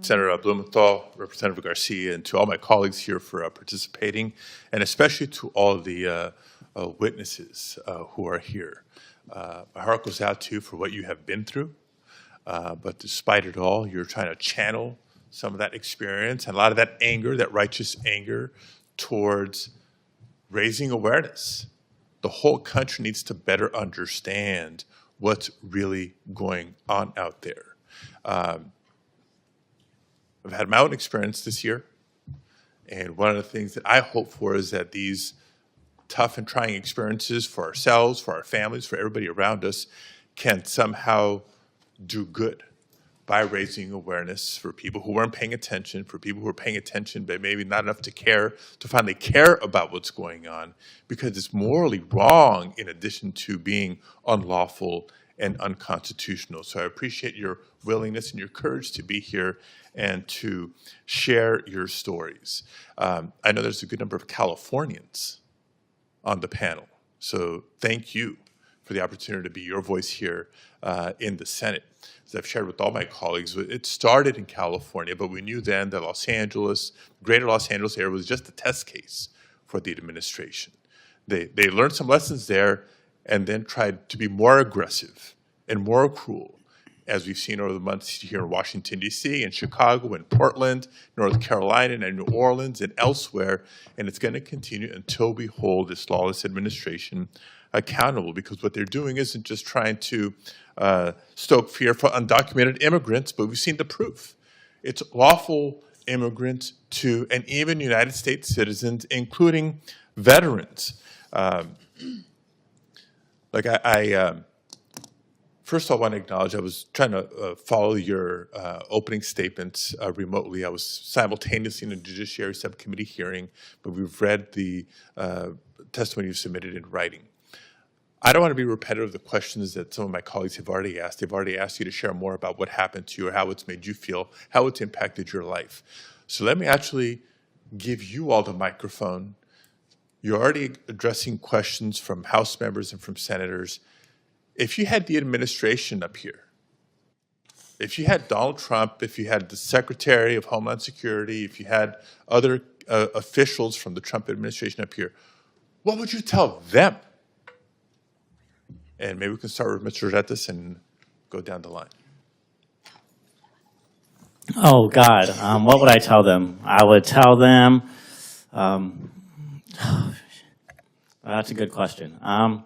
Senator Blumenthal, Representative Garcia, and to all my colleagues here for participating, and especially to all the witnesses who are here. My heart goes out to you for what you have been through, but despite it all, you're trying to channel some of that experience and a lot of that anger, that righteous anger, towards raising awareness. The whole country needs to better understand what's really going on out there. I've had my own experience this year, and one of the things that I hope for is that these tough and trying experiences for ourselves, for our families, for everybody around us can somehow do good by raising awareness for people who weren't paying attention, for people who are paying attention but maybe not enough to care, to finally care about what's going on, because it's morally wrong in addition to being unlawful and unconstitutional. So I appreciate your willingness and your courage to be here and to share your stories. I know there's a good number of Californians on the panel, so thank you for the opportunity to be your voice here in the Senate. As I've shared with all my colleagues, it started in California, but we knew then that Los Angeles, greater Los Angeles area was just a test case for the administration. They learned some lessons there and then tried to be more aggressive and more cruel, as we've seen over the months here in Washington, D.C., and Chicago, and Portland, North Carolina, and New Orleans, and elsewhere. And it's going to continue until we hold this lawless administration accountable, because what they're doing isn't just trying to stoke fear for undocumented immigrants, but we've seen the proof. It's lawful immigrants to, and even United States citizens, including veterans. First, I want to acknowledge I was trying to follow your opening statements remotely. I was simultaneously in a Judiciary Subcommittee hearing, but we've read the testimony you submitted in writing. I don't want to be repetitive of the questions that some of my colleagues have already asked. They've already asked you to share more about what happened to you or how it's made you feel, how it's impacted your life. So let me actually give you all the microphone. You're already addressing questions from House members and from senators. If you had the administration up here, if you had Donald Trump, if you had the Secretary of Homeland Security, if you had other officials from the Trump administration up here, what would you tell them? And maybe we can start with Mr. Retes and go down the line. Oh, God. What would I tell them? I would tell them, that's a good question. I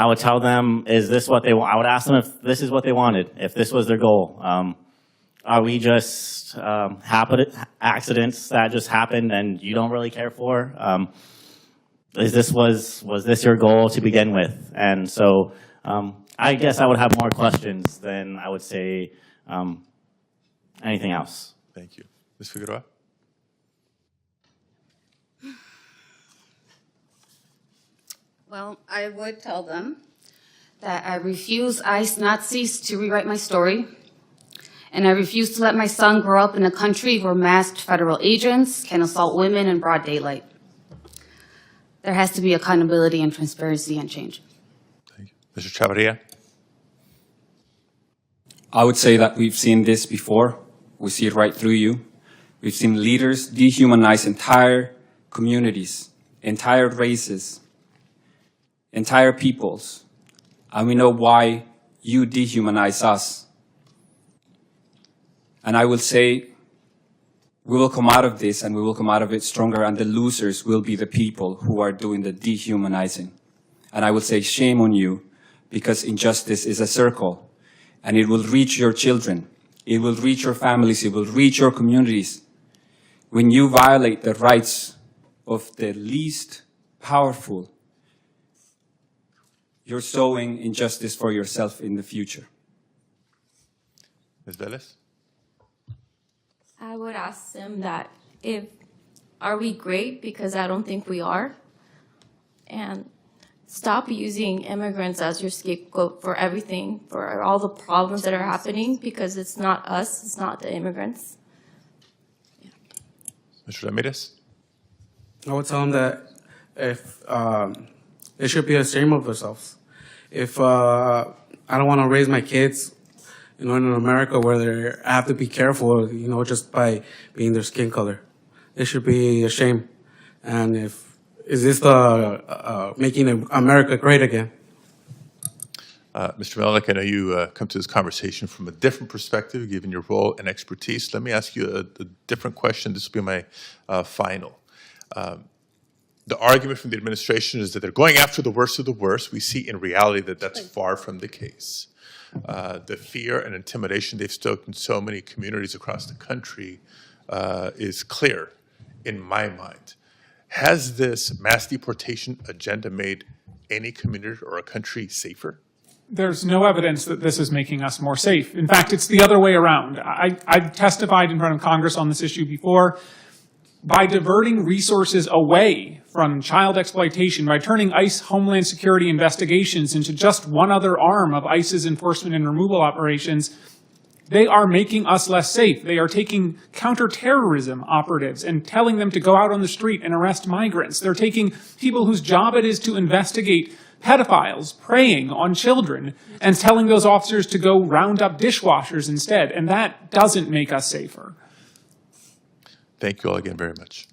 would tell them, is this what they want? I would ask them if this is what they wanted, if this was their goal. Are we just accidents that just happened and you don't really care for? Was this your goal to begin with? And so I guess I would have more questions than I would say anything else. Thank you. Ms. Figueroa? Well, I would tell them that I not cease to rewrite my story, and I refuse to let my son grow up in a country where masked federal agents can assault women in broad daylight. There has to be accountability and transparency and change. Thank you. Mr. Chavarria? I would say that we've seen this before. We see it right through you. We've seen leaders dehumanize entire communities, entire races, entire peoples. And we know why you dehumanize us. And I will say, we will come out of this and we will come out of it stronger, and the losers will be the people who are doing the dehumanizing. And I will say shame on you, because injustice is a circle and it will reach your children. It will reach your families. It will reach your communities. When you violate the rights of the least powerful, you're sowing injustice for yourself in the future. Ms. Velez? I would ask them that are we great? Because I don't think we are. And stop using immigrants as your scapegoat for everything, for all the problems that are happening, because it's not us, it's not the immigrants. Yeah. Mr. Ramirez? I would tell them that if they should be ashamed of themselves. If I don't want to raise my kids in America where they have to be careful, just by being their skin color. It should be a shame. And is this the making America great again? Mr. Melnick, I know you come to this conversation from a different perspective, given your role and expertise. Let me ask you a different question. This will be my final. The argument from the administration is that they're going after the worst of the worst. We see in reality that that's far from the case. The fear and intimidation they've stoked in so many communities across the country is clear in my mind. Has this mass deportation agenda made any community or a country safer? There's no evidence that this is making us more safe. In fact, it's the other way around. I testified in front of Congress on this issue before. By diverting resources away from child exploitation, by turning ICE Homeland Security investigations into just one other arm of ICE's enforcement and removal operations, they are making us less safe. They are taking counterterrorism operatives and telling them to go out on the street and arrest migrants. They're taking people whose job it is to investigate pedophiles preying on children and telling those officers to go round up dishwashers instead. And that doesn't make us safer. Thank you all again very much.